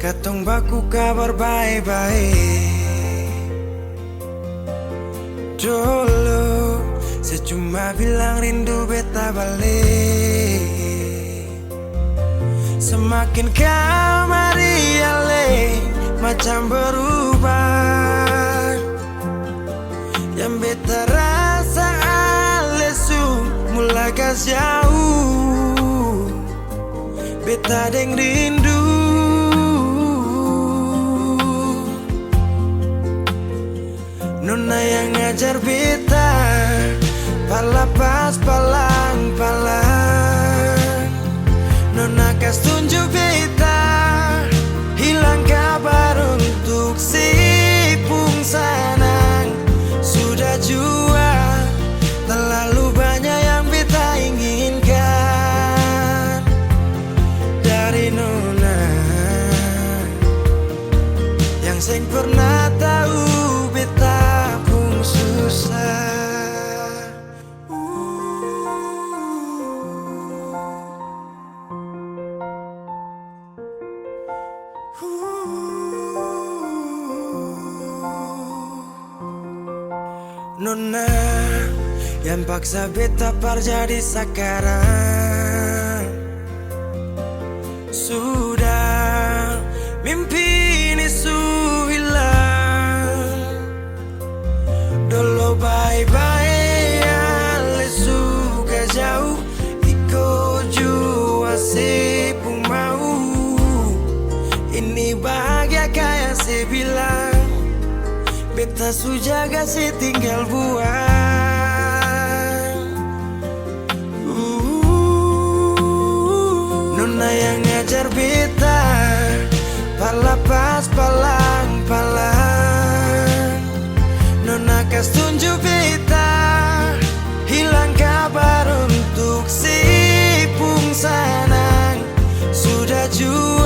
Katong baku kabar baik-baik. Dulu saya cuma bilang rindu beta balik. Semakin kamari ale macam berubah. Yang beta rasa alesu mulai gas jauh. Beta deng rindu. Nona yang ngajar beta palapas palang-palang. Nona kas tunjuk beta hilang kabar untuk si pungsanang. Sudah jua terlalu banyak yang beta inginkan dari Nona yang seng pernah tahu beta pun susah. Nona yang paksa beta par jadi sekarang. Sudah mimpi ini su hilang. Dulu bye-bye ale suka jauh. Iko jua si pun mau. Ini bahagia kayak si bilang. Beta su jaga si tinggal buang. Nona yang ngajar beta palapas palang-palang. Nona kas tunjuk beta hilang kabar untuk si pungsanang. Sudah jua